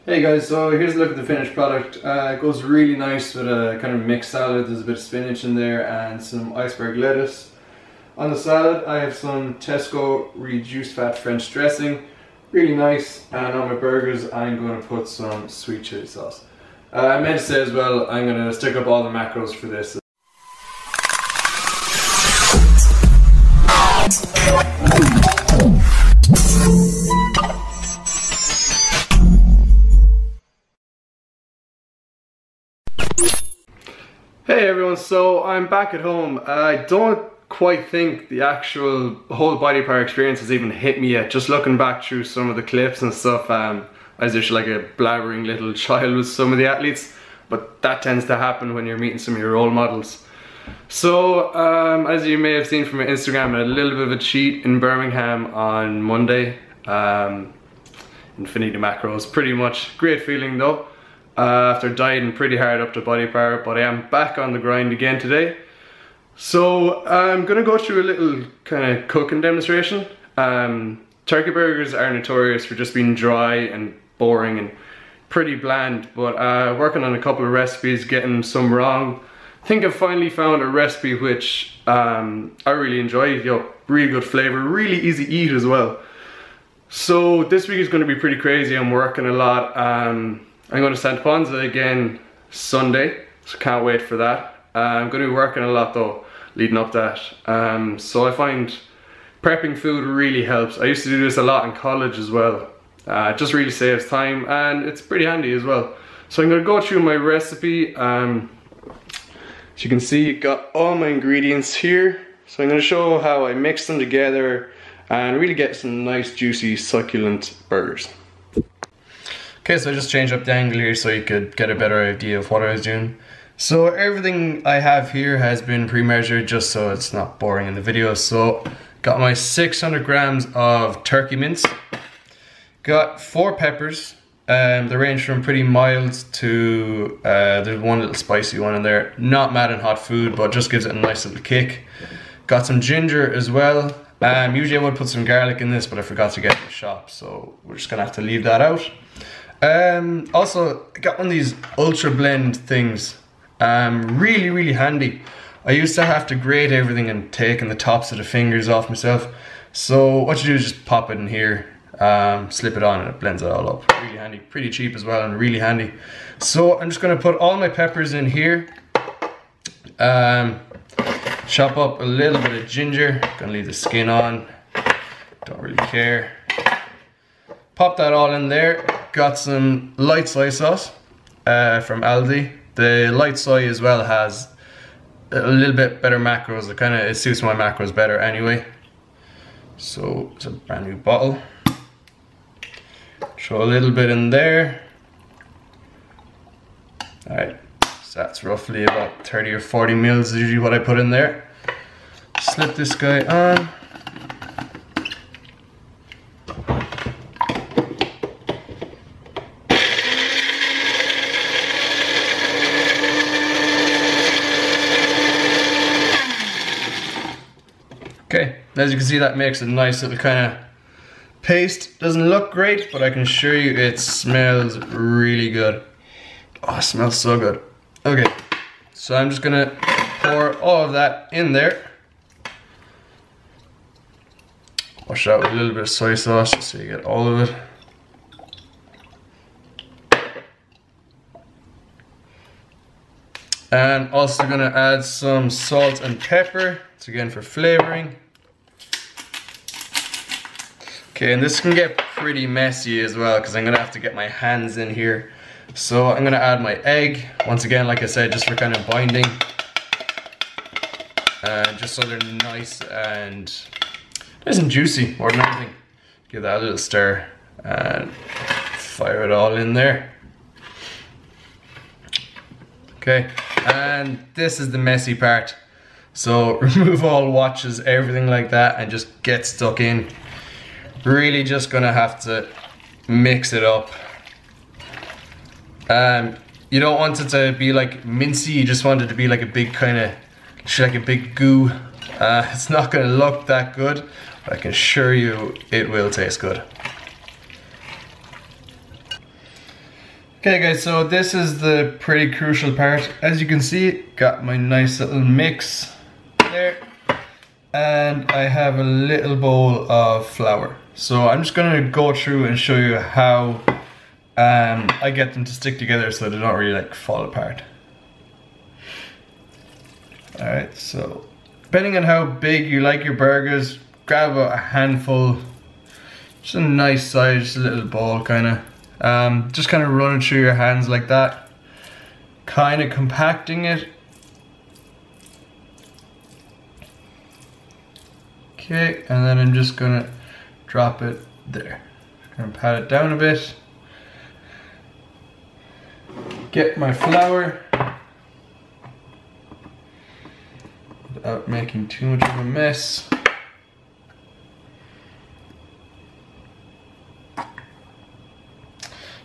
Hey guys, so here's a look at the finished product. It goes really nice with a kind of mixed salad. There's a bit of spinach in there and some iceberg lettuce. On the salad I have some Tesco reduced fat French dressing. Really nice. And on my burgers I'm going to put some sweet chili sauce. I meant to say as well, I'm going to stick up all the macros for this. Hey everyone, so I'm back at home. I don't quite think the actual whole Bodypower experience has even hit me yet. Just looking back through some of the clips and stuff, I was just like a blabbering little child with some of the athletes, but that tends to happen when you're meeting some of your role models. So as you may have seen from my Instagram, I had a little bit of a cheat in Birmingham on Monday. Infinity macros, pretty much. Great feeling though. After dieting pretty hard up to Bodypower, but I am back on the grind again today. So I'm gonna go through a little kind of cooking demonstration. Turkey burgers are notorious for just being dry and boring and pretty bland, but working on a couple of recipes, getting some wrong. I think I've finally found a recipe which I really enjoy. Really good flavor, really easy to eat as well. So this week is going to be pretty crazy. I'm working a lot. I'm going to Santa Ponsa again Sunday, so can't wait for that. I'm going to be working a lot though, leading up to that. So I find prepping food really helps. I used to do this a lot in college as well. It just really saves time and it's pretty handy as well. So I'm going to go through my recipe. As you can see, got all my ingredients here. So I'm going to show how I mix them together and really get some nice juicy succulent burgers. Okay, so I just changed up the angle here so you could get a better idea of what I was doing. So everything I have here has been pre-measured just so it's not boring in the video. So got my 600 grams of turkey mince. Got 4 peppers. They range from pretty mild to, there's one little spicy one in there. Not mad and hot food, but just gives it a nice little kick. Got some ginger as well. Usually I would put some garlic in this, but I forgot to get it in the shop, so we're just gonna have to leave that out. Also, I got one of these ultra blend things. Really handy. I used to have to grate everything and taking the tops of the fingers off myself. So what you do is just pop it in here, slip it on and it blends it all up. Really handy, pretty cheap as well and really handy. So I'm just gonna put all my peppers in here. Chop up a little bit of ginger, gonna leave the skin on, don't really care. Pop that all in there. Got some light soy sauce from Aldi. The light soy as well has a little bit better macros. It suits my macros better anyway. So it's a brand new bottle. Throw a little bit in there. Alright, so that's roughly about 30 or 40 mils is usually what I put in there. Slip this guy on. Okay, as you can see, that makes a nice little kind of paste. Doesn't look great, but I can assure you it smells really good. Oh, it smells so good. Okay, so I'm just gonna pour all of that in there. Wash out with a little bit of soy sauce just so you get all of it. And also gonna add some salt and pepper. It's again for flavoring. Okay, and this can get pretty messy as well because I'm gonna have to get my hands in here. So I'm gonna add my egg. Once again, like I said, just for kind of binding. Just so they're nice and juicy more than anything. Give that a little stir and fire it all in there. Okay, and this is the messy part. So remove all watches, everything like that, and just get stuck in. Really just gonna have to mix it up. You don't want it to be like mincy, you just want it to be like a big kind of, like a big goo. It's not gonna look that good, but I can assure you it will taste good. Okay guys, so this is the pretty crucial part. As you can see, got my nice little mix there. And I have a little bowl of flour. So I'm just gonna go through and show you how I get them to stick together so they don't really like fall apart. Alright, so depending on how big you like your burgers, grab about a handful, just a nice size, just a little bowl kinda. Just kind of run it through your hands like that, kind of compacting it. Okay, and then I'm just gonna drop it there. Gonna pat it down a bit. Get my flour without making too much of a mess.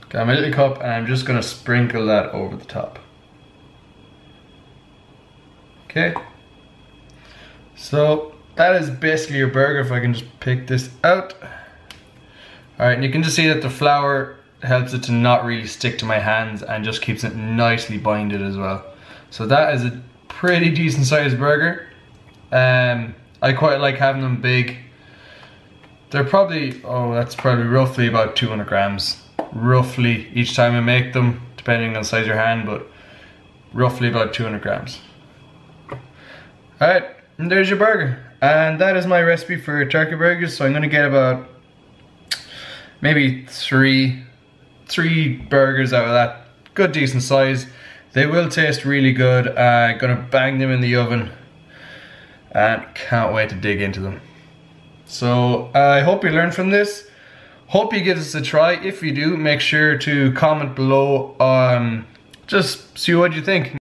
Got my little cup and I'm just gonna sprinkle that over the top. Okay. So that is basically your burger, if I can just pick this out. Alright, and you can just see that the flour helps it to not really stick to my hands and just keeps it nicely binded as well. So that is a pretty decent sized burger. I quite like having them big. They're probably, that's probably roughly about 200 grams. Roughly each time I make them, depending on the size of your hand, but roughly about 200 grams. Alright, and there's your burger. And that is my recipe for turkey burgers. So I'm gonna get about maybe three burgers out of that. Good decent size. They will taste really good. Gonna bang them in the oven and can't wait to dig into them. So I hope you learned from this. Hope you give this a try. If you do, make sure to comment below. Just see what you think.